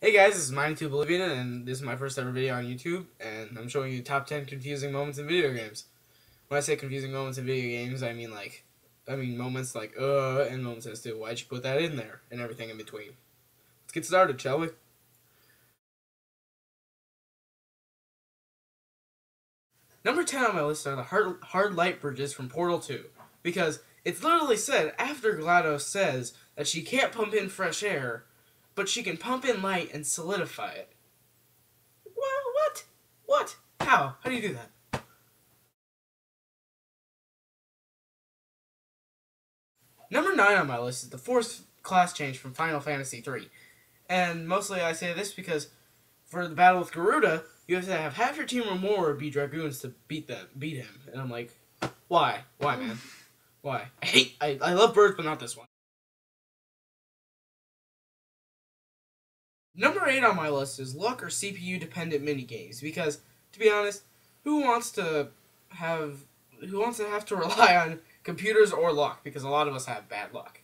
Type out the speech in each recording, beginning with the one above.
Hey guys, this is Mine2 Oblivion, and this is my first ever video on YouTube, and I'm showing you top 10 confusing moments in video games. When I say confusing moments in video games, I mean moments like, and moments as to why'd you put that in there, and everything in between. Let's get started, shall we? Number 10 on my list are the hard light bridges from Portal 2, because it's literally said after GLaDOS says that she can't pump in fresh air, but she can pump in light and solidify it. What? What? How? How do you do that? Number 9 on my list is the forced class change from Final Fantasy 3. And mostly I say this because for the battle with Garuda, you have to have half your team or more be Dragoons to beat him. And I'm like, why? Why, man? Why? I love birds, but not this one. Number 8 on my list is luck or CPU dependent minigames, because to be honest, who wants to have to rely on computers or luck, because a lot of us have bad luck.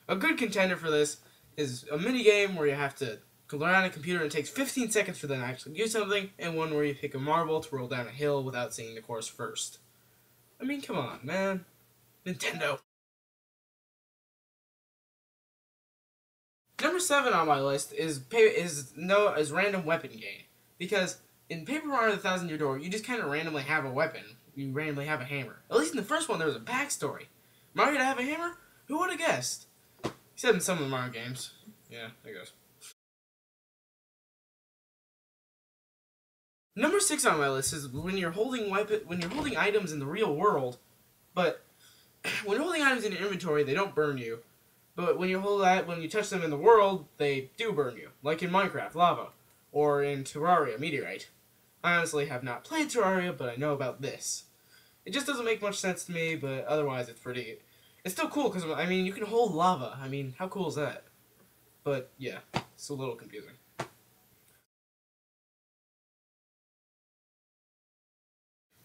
A good contender for this is a minigame where you have to learn on a computer and it takes 15 seconds for them to actually do something, and one where you pick a marble to roll down a hill without seeing the course first. I mean, come on, man. Nintendo. Number 7 on my list is random weapon gain, because in Paper Mario: The Thousand Year Door, you just kind of randomly have a weapon. You randomly have a hammer. At least in the first one, there was a backstory. Mario to have a hammer? Who would have guessed? Except in some of the Mario games. Yeah, there goes. Number 6 on my list is when you're holding items in the real world, but when you're holding items in your inventory, they don't burn you. But when you touch them in the world, they do burn you, like in Minecraft, lava, or in Terraria, meteorite. I honestly have not played Terraria, but I know about this. It just doesn't make much sense to me, but otherwise it's still cool, because, I mean, you can hold lava. I mean, how cool is that? But, yeah, it's a little confusing.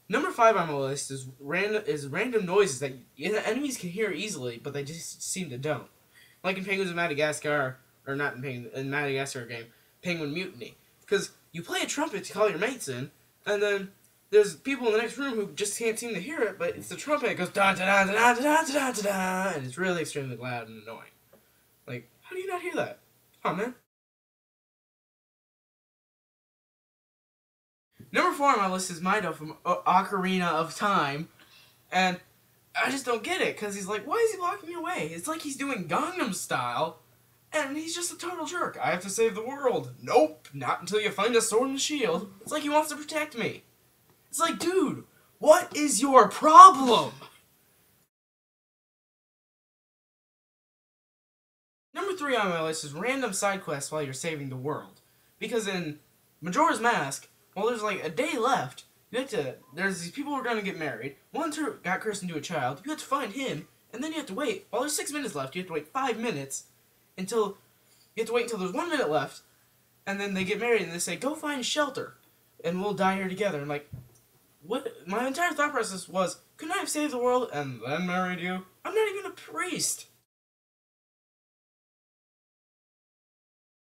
Number 5 on my list is random noises that enemies can hear easily, but they just seem to don't. Like in Penguins of Madagascar, or not in Madagascar game, Penguin Mutiny. Because you play a trumpet to call your mates in, and then there's people in the next room who just can't seem to hear it, but it's the trumpet, it goes da-da-da-da-da-da-da-da-da, and it's really extremely loud and annoying. Like, how do you not hear that? Come on, man. Number 4 on my list is Mido from Ocarina of Time, and I just don't get it, because he's like, why is he blocking your way? It's like he's doing Gangnam Style, and he's just a total jerk. I have to save the world. Nope, not until you find a sword and shield. It's like he wants to protect me. It's like, dude, what is your problem? Number 3 on my list is random side quests while you're saving the world, because in Majora's Mask, well, there's like a day left. There's these people who are going to get married. One got cursed into a child. You have to find him, and then you have to wait. While there's 6 minutes left, you have to wait 5 minutes until there's 1 minute left, and then they get married and they say, go find shelter, and we'll die here together. And like, what? My entire thought process was, couldn't I have saved the world and then married you? I'm not even a priest.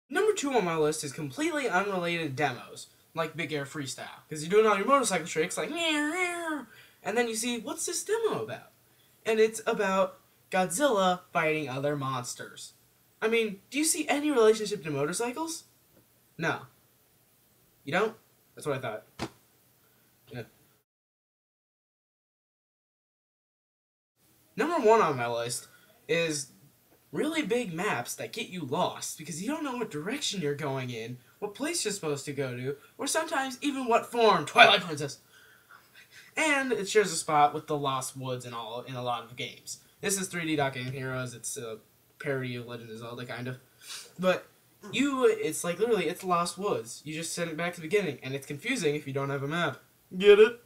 Number 2 on my list is completely unrelated demos, like Big Air Freestyle, because you're doing all your motorcycle tricks, like, and then you see, what's this demo about? And it's about Godzilla fighting other monsters. I mean, do you see any relationship to motorcycles? No. You don't? That's what I thought. Yeah. Number 1 on my list is really big maps that get you lost, because you don't know what direction you're going in, what place you're supposed to go to, or sometimes even what form, Twilight Princess. And it shares a spot with the Lost Woods in a lot of games. This is 3D Dot Game Heroes. It's a parody of Legend of Zelda, kind of. But it's like literally, it's Lost Woods. You just send it back to the beginning, and it's confusing if you don't have a map. Get it?